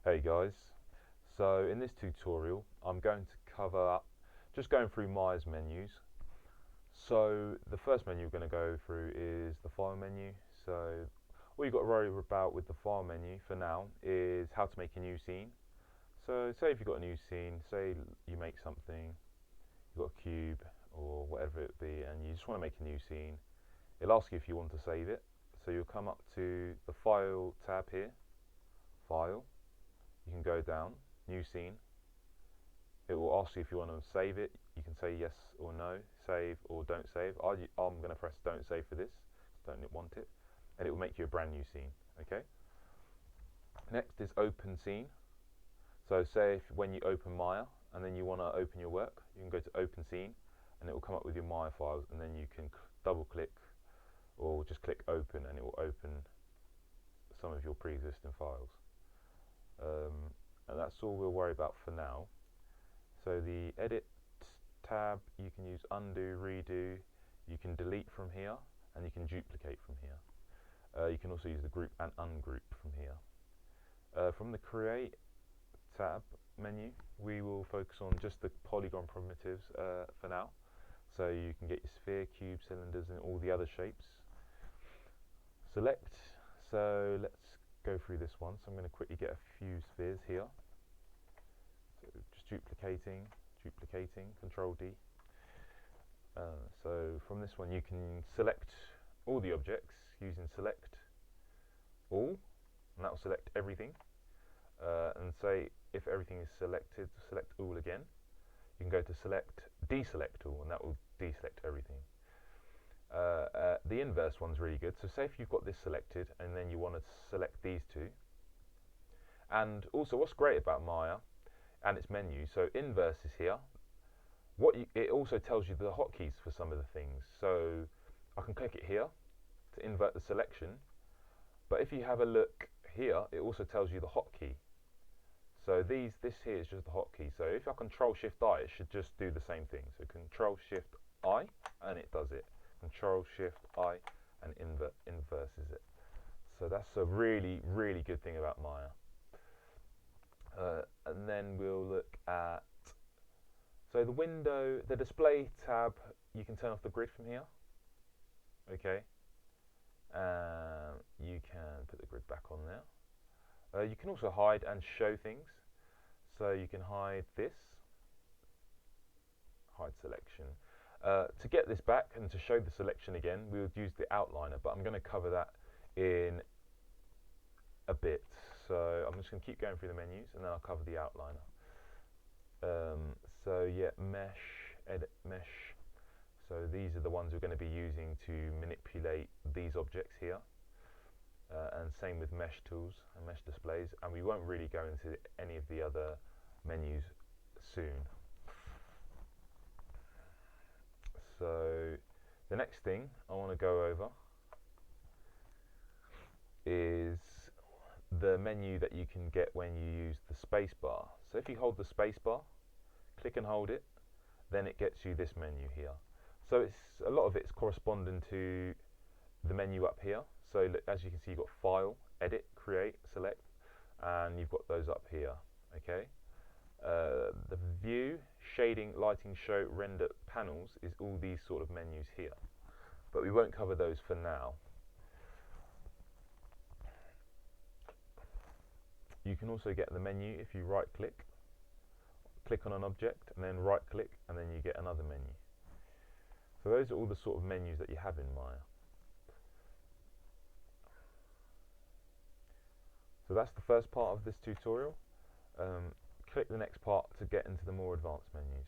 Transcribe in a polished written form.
Hey guys, so in this tutorial I'm going to cover just going through Maya's menus. So the first menu we're going to go through is the file menu. So all you've got to worry about with the file menu for now is how to make a new scene. So say if you've got a new scene, say you make something, you've got a cube or whatever it be, and you just want to make a new scene, it'll ask you if you want to save it. So you'll come up to the File tab here, File. You can go down, New Scene. It will ask you if you want to save it. You can say yes or no, save or don't save. I'm going to press don't save for this, don't want it, and it will make you a brand new scene. Okay. Next is Open Scene. So say if when you open Maya and then you want to open your work, you can go to Open Scene, and it will come up with your Maya files, and then you can double click or just click Open, and it will open some of your pre-existing files. And that's all we'll worry about for now. So the Edit tab, you can use Undo, Redo, you can delete from here, and you can duplicate from here. You can also use the Group and Ungroup from here. From the Create tab menu, we will focus on just the polygon primitives for now. So you can get your sphere, cube, cylinders, and all the other shapes. Select. So let's go through this one. So I'm going to quickly get a few spheres here. So just duplicating, Control D. So from this one you can select all the objects using Select All, and that will select everything. And say if everything is selected, select all again. You can go to Select, Deselect All, and that will deselect everything. The inverse one's really good. So say if you've got this selected and then you want to select these two. And also what's great about Maya and its menu, so inverse is here. It also tells you the hotkeys for some of the things. So I can click it here to invert the selection. But if you have a look here, it also tells you the hotkey. So this here is just the hotkey. So if I Control Shift I, it should just do the same thing. So Control Shift I, and it does it. Control Shift I, and inverses it. So that's a really, really good thing about Maya. And then we'll look at, so the display tab, you can turn off the grid from here. Okay. You can put the grid back on there. You can also hide and show things. So you can hide this, hide selection. To get this back and to show the selection again, we would use the outliner, but I'm going to cover that in a bit. So I'm just going to keep going through the menus and then I'll cover the outliner. So yeah, mesh, edit mesh. So these are the ones we're going to be using to manipulate these objects here. And same with mesh tools and mesh displays, and we won't really go into any of the other menus soon. So the next thing I want to go over is the menu that you can get when you use the space bar. So if you hold the space bar, click and hold it, then it gets you this menu here. So it's a lot of it's corresponding to the menu up here. So as you can see, you've got File, Edit, Create, Select, and you've got those up here. Okay. The View, Shading, Lighting, Show, Render, Panels is all these sort of menus here, but we won't cover those for now. You can also get the menu if you right click on an object and then right click, and then you get another menu. So those are all the sort of menus that you have in Maya. So that's the first part of this tutorial. Click the next part to get into the more advanced menus.